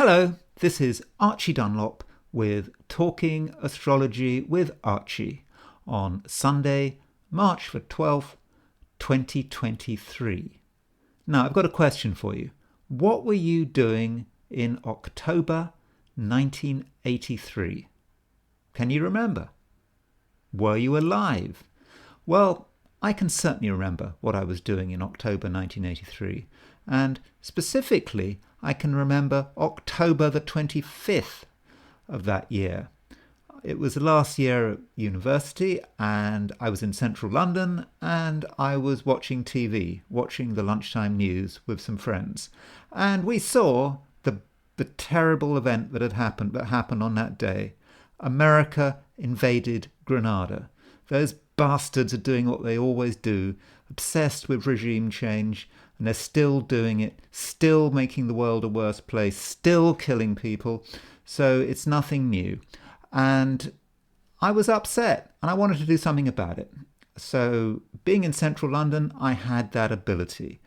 Hello, this is Archie Dunlop with Talking Astrology with Archie on Sunday, March the 12th, 2023. Now, I've got a question for you. What were you doing in October 1983? Can you remember? Were you alive? Well, I can certainly remember what I was doing in October 1983, and specifically, I can remember October the 25th of that year. It was the last year at university, and I was in central London, and I was watching TV, watching the lunchtime news with some friends, and we saw the terrible event that happened on that day. America invaded Grenada. Those bastards are doing what they always do, obsessed with regime change, and they're still doing it, still making the world a worse place, still killing people. So it's nothing new. And I was upset, and I wanted to do something about it. So being in central London, I had that ability.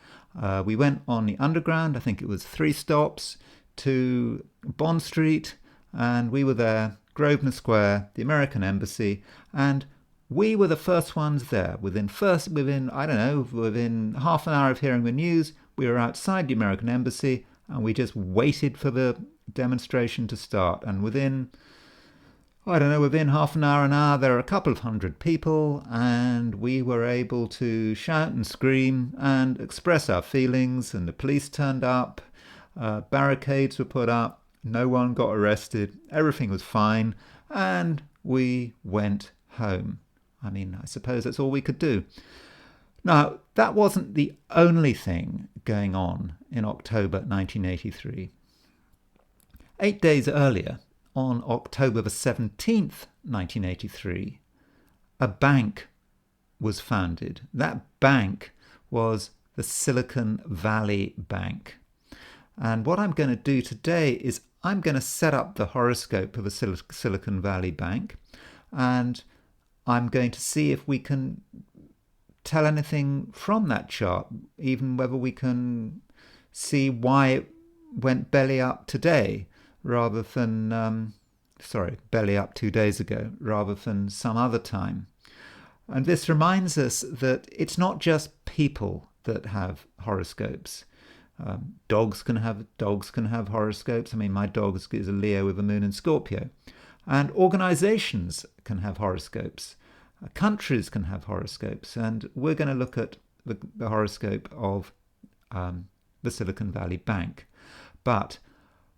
We went on the Underground, I think it was 3 stops, to Bond Street, and we were there, Grosvenor Square, the American Embassy, and we were the first ones there. Within half an hour of hearing the news, we were outside the American Embassy, and we just waited for the demonstration to start. And within half an hour, there were a couple of hundred people, and we were able to shout and scream and express our feelings, and the police turned up, barricades were put up, no one got arrested, everything was fine, and we went home. I suppose that's all we could do. Now, that wasn't the only thing going on in October 1983. 8 days earlier, on October the 17th, 1983, a bank was founded. That bank was the Silicon Valley Bank. And what I'm going to do today is I'm going to set up the horoscope of the Silicon Valley Bank, and I'm going to see if we can tell anything from that chart, even whether we can see why it went belly up today rather than, belly up 2 days ago rather than some other time. And this reminds us that it's not just people that have horoscopes. Dogs can have horoscopes. My dog is a Leo with a moon in Scorpio. And organizations can have horoscopes. Countries can have horoscopes. And we're going to look at the horoscope of the Silicon Valley Bank. But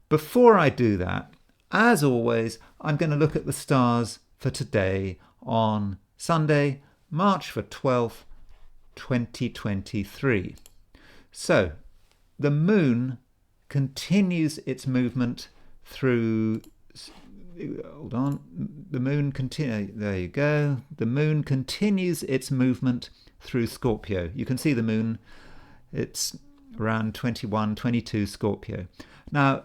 before I do that, as always, I'm going to look at the stars for today on Sunday, March the 12th, 2023. So, the moon continues its movement through... Hold on. There you go. The moon continues its movement through Scorpio. You can see the moon. It's around 21, 22 Scorpio. Now,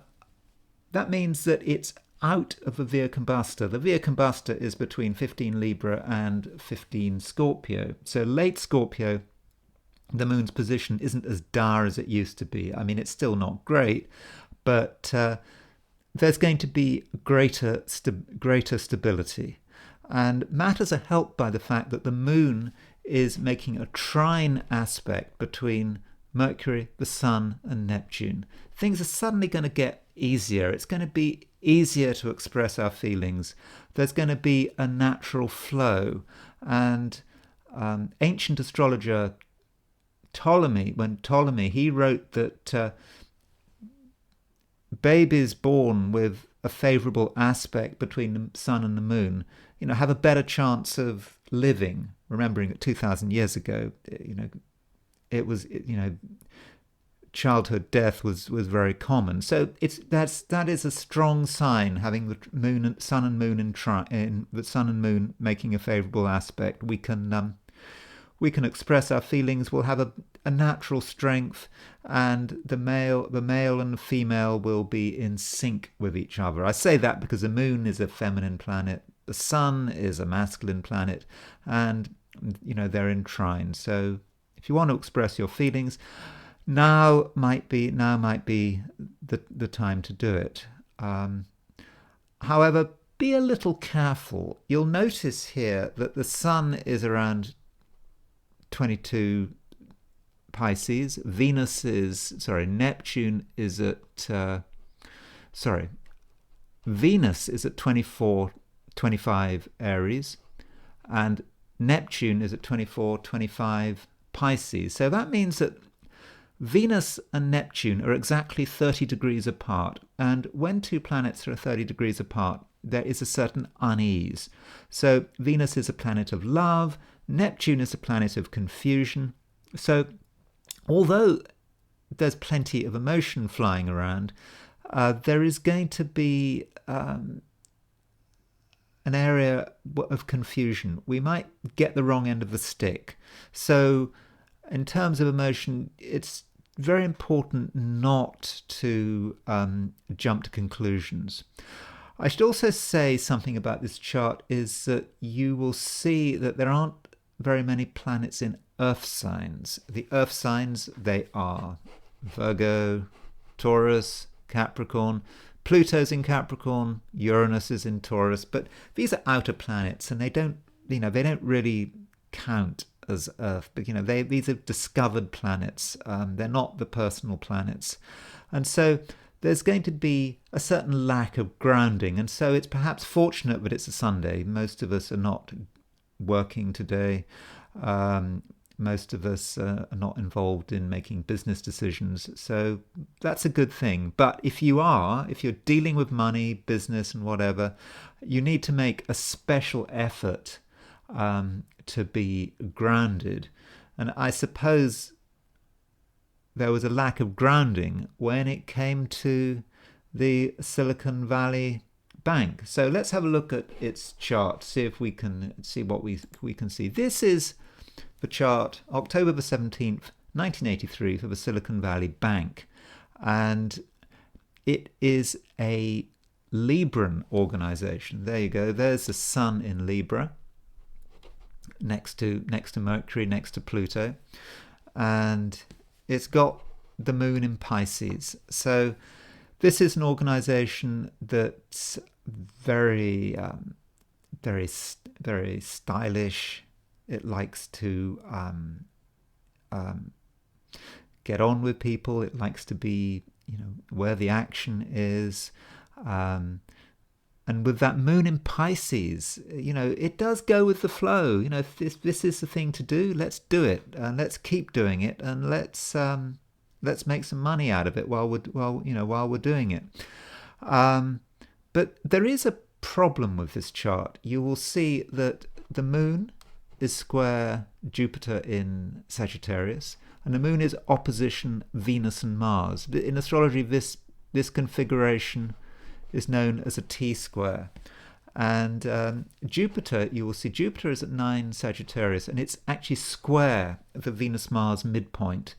that means that it's out of the Via Combusta. The Via Combusta is between 15 Libra and 15 Scorpio. So late Scorpio, the moon's position isn't as dire as it used to be. It's still not great, but there's going to be greater stability. And matters are helped by the fact that the moon is making a trine aspect between Mercury, the Sun, and Neptune. Things are suddenly going to get easier. It's going to be easier to express our feelings. There's going to be a natural flow. And ancient astrologer Ptolemy, he wrote that babies born with a favourable aspect between the sun and the moon, have a better chance of living. Remembering that 2,000 years ago, it was, childhood death was very common. So that is a strong sign, having the sun and moon making a favourable aspect. We can express our feelings. We'll have a natural strength, and the male and the female will be in sync with each other. I say that because the moon is a feminine planet, the sun is a masculine planet, and they're in trine. So if you want to express your feelings, Now might be the time to do it. However, be a little careful. You'll notice here that the Sun is around 22 Pisces. Neptune is at, Venus is at 24, 25 Aries, and Neptune is at 24, 25 Pisces. So that means that Venus and Neptune are exactly 30 degrees apart. And when two planets are 30 degrees apart, there is a certain unease. So Venus is a planet of love, Neptune is a planet of confusion. So although there's plenty of emotion flying around, there is going to be an area of confusion. We might get the wrong end of the stick. So in terms of emotion, it's very important not to jump to conclusions. I should also say something about this chart is that you will see that there aren't very many planets in Earth signs. The Earth signs, they are Virgo, Taurus, Capricorn. Pluto's in Capricorn, Uranus is in Taurus, but these are outer planets and they don't really count as Earth. But these are discovered planets. They're not the personal planets, and so there's going to be a certain lack of grounding. And so it's perhaps fortunate that it's a Sunday. Most of us are not working today. Most of us are not involved in making business decisions. So that's a good thing. But if you're dealing with money, business and whatever, you need to make a special effort to be grounded. And I suppose there was a lack of grounding when it came to the Silicon Valley Bank. So let's have a look at its chart, see if we can see what we can see. This is the chart, October the 17th, 1983, for the Silicon Valley Bank. And it is a Libran organization. There you go. There's the Sun in Libra, next to Mercury, next to Pluto. And it's got the Moon in Pisces. So this is an organization that's very stylish. It likes to get on with people. It likes to be, where the action is. And with that Moon in Pisces, it does go with the flow. If this is the thing to do, let's do it, and let's keep doing it, and let's make some money out of it while we're doing it. But there is a problem with this chart. You will see that the Moon is square Jupiter in Sagittarius, and the Moon is opposition Venus and Mars. In astrology, this configuration is known as a T-square. And Jupiter, you will see Jupiter is at 9 Sagittarius, and it's actually square the Venus-Mars midpoint.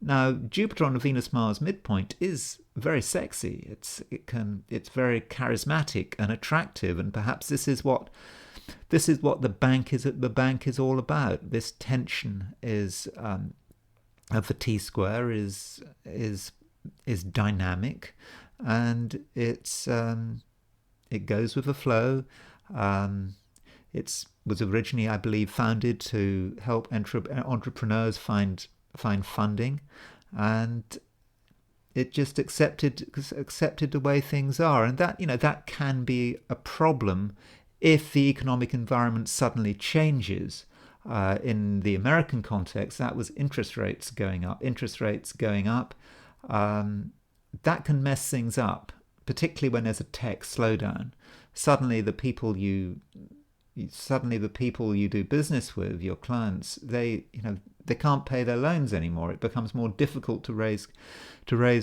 Now, Jupiter on the Venus-Mars midpoint is very sexy. It's very charismatic and attractive, and perhaps this is what the bank is all about. This tension is of the T-square is dynamic, and it goes with the flow. It was originally, I believe, founded to help entrepreneurs find funding, and it just accepted the way things are, and that can be a problem if the economic environment suddenly changes. In the American context, that was interest rates going up. That can mess things up, particularly when there's a tech slowdown. Suddenly the people you do business with, your clients, they can't pay their loans anymore. It becomes more difficult to raise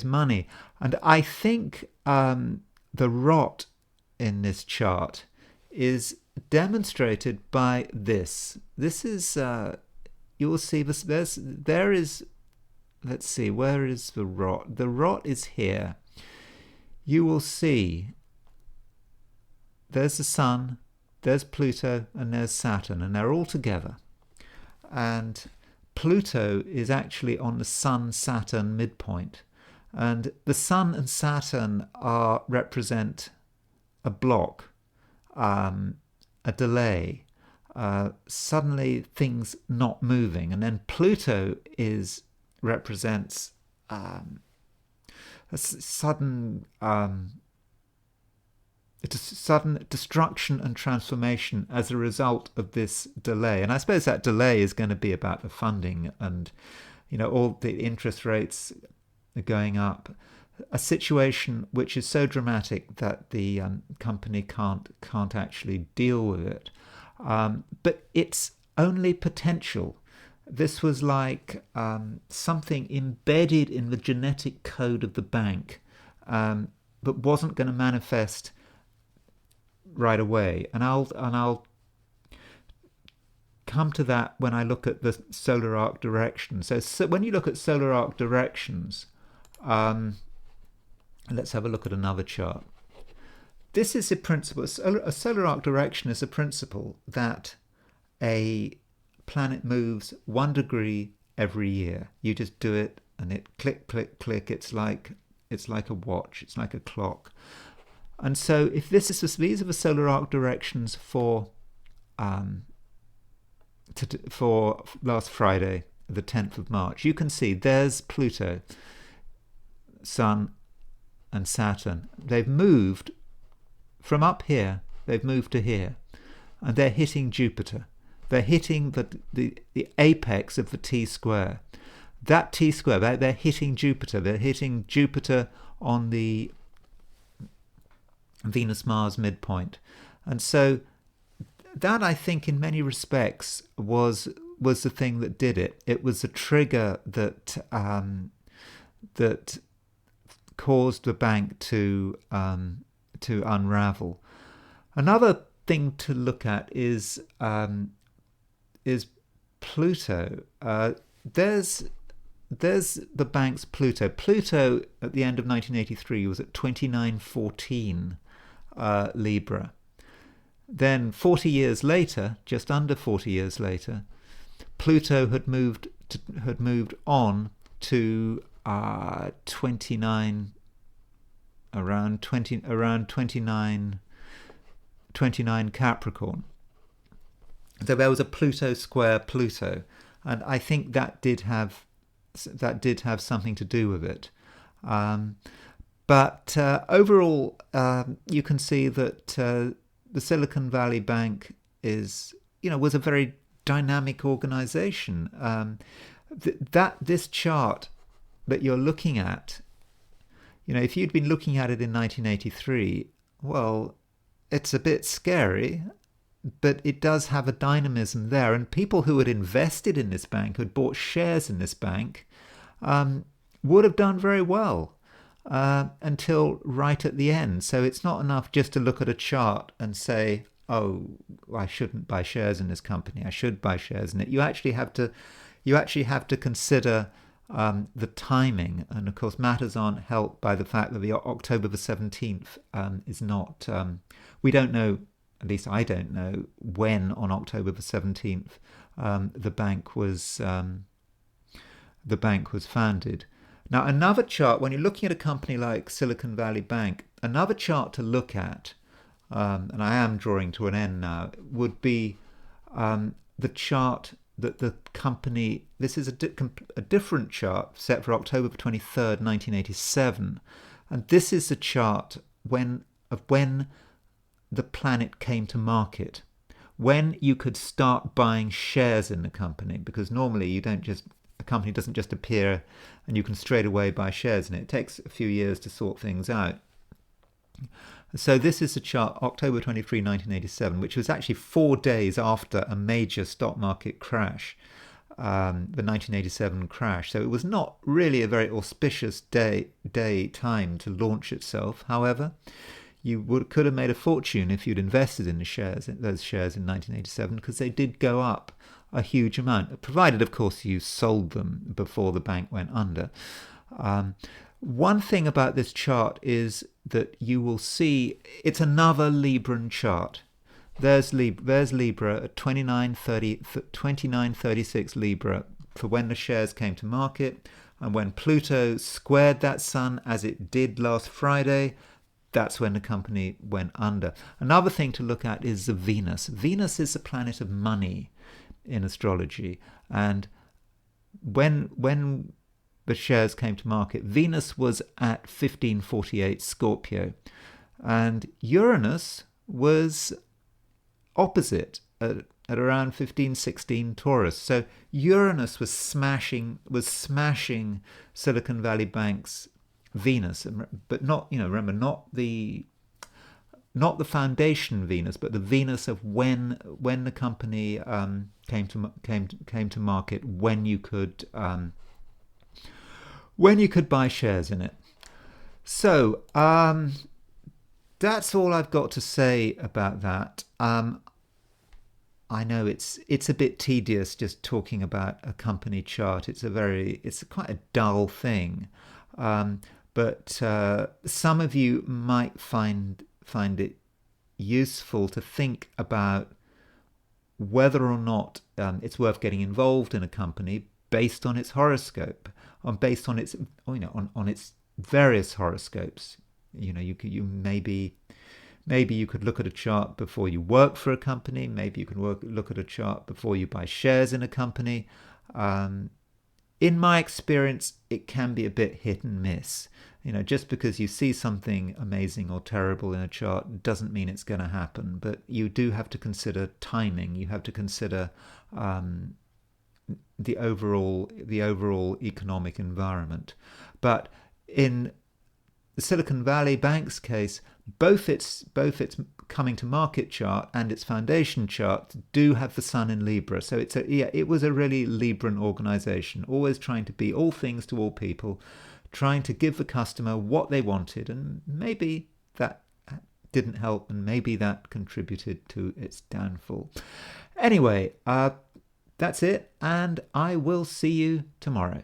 money. And I think the rot in this chart is demonstrated by this. This is you will see this. There is. Let's see, where is the rot? The rot is here. You will see there's the Sun, there's Pluto, and there's Saturn, and they're all together. And Pluto is actually on the Sun-Saturn midpoint. And the Sun and Saturn represent a block, a delay, suddenly things not moving. And then Pluto represents a sudden destruction and transformation as a result of this delay. And I suppose that delay is going to be about the funding and, all the interest rates are going up. A situation which is so dramatic that the company can't actually deal with it. But it's only potential. This was like something embedded in the genetic code of the bank, but wasn't going to manifest right away. And I'll come to that when I look at the solar arc direction. So when you look at solar arc directions, let's have a look at another chart. This is a principle. A solar arc direction is a principle that a planet moves 1 degree every year. You just do it, and it click, click, click. It's like a watch. It's like a clock. And so, if these are the solar arc directions for last Friday, the 10th of March, you can see there's Pluto, Sun, and Saturn. They've moved from up here. They've moved to here, and they're hitting Jupiter. They're hitting the apex of the T-square. That T-square, they're hitting Jupiter. They're hitting Jupiter on the Venus-Mars midpoint. And so that, I think, in many respects was the thing that did it. It was the trigger that caused the bank to unravel. Another thing to look at is Pluto. There's the bank's Pluto. Pluto at the end of 1983 was at 2914 Libra. Then 40 years later, just under 40 years later, Pluto had moved on to 29 Capricorn. So there was a Pluto square Pluto, and I think that did have something to do with it. But overall, you can see that the Silicon Valley Bank was a very dynamic organization. This chart that you're looking at, if you'd been looking at it in 1983, well, it's a bit scary, but it does have a dynamism there. And people who had invested in this bank, who had bought shares in this bank, would have done very well until right at the end. So it's not enough just to look at a chart and say, oh, I shouldn't buy shares in this company. I should buy shares in it. You actually have to consider the timing. And of course, matters aren't helped by the fact that the October the 17th is not, we don't know, at least I don't know, when on October the 17th the bank was founded. Now, another chart, when you're looking at a company like Silicon Valley Bank, another chart to look at, and I am drawing to an end now, would be the chart that the company, this is a different chart set for October 23rd, 1987. And this is the chart of when the planet came to market, when you could start buying shares in the company, because normally a company doesn't just appear and you can straight away buy shares in it. It takes a few years to sort things out. So this is the chart, October 23, 1987, which was actually 4 days after a major stock market crash, the 1987 crash. So it was not really a very auspicious time to launch itself. However, you could have made a fortune if you'd invested in those shares in 1987, because they did go up a huge amount, provided, of course, you sold them before the bank went under. One thing about this chart is that you will see it's another Libran chart. There's Libra at 2936 Libra for when the shares came to market. And when Pluto squared that sun, as it did last Friday, that's when the company went under. Another thing to look at is the Venus. Venus is the planet of money in astrology. And when the shares came to market, Venus was at 1548 Scorpio. And Uranus was opposite at around 1516 Taurus. So Uranus was smashing Silicon Valley Bank's Venus, but not, remember, not the foundation Venus, but the Venus of when the company came to market, when you could buy shares in it. So that's all I've got to say about that. I know it's a bit tedious just talking about a company chart. It's quite a dull thing, but some of you might find it useful to think about whether or not it's worth getting involved in a company based on its horoscope, based on its on its various horoscopes. Maybe you could look at a chart before you work for a company. Maybe you can look at a chart before you buy shares in a company. In my experience, it can be a bit hit and miss. Just because you see something amazing or terrible in a chart doesn't mean it's going to happen. But you do have to consider timing. You have to consider the overall economic environment. But in the Silicon Valley Bank's case, both its coming to market chart and its foundation chart do have the sun in Libra. So it was a really Libran organization, always trying to be all things to all people, trying to give the customer what they wanted, and maybe that didn't help, and maybe that contributed to its downfall. Anyway, that's it, and I will see you tomorrow.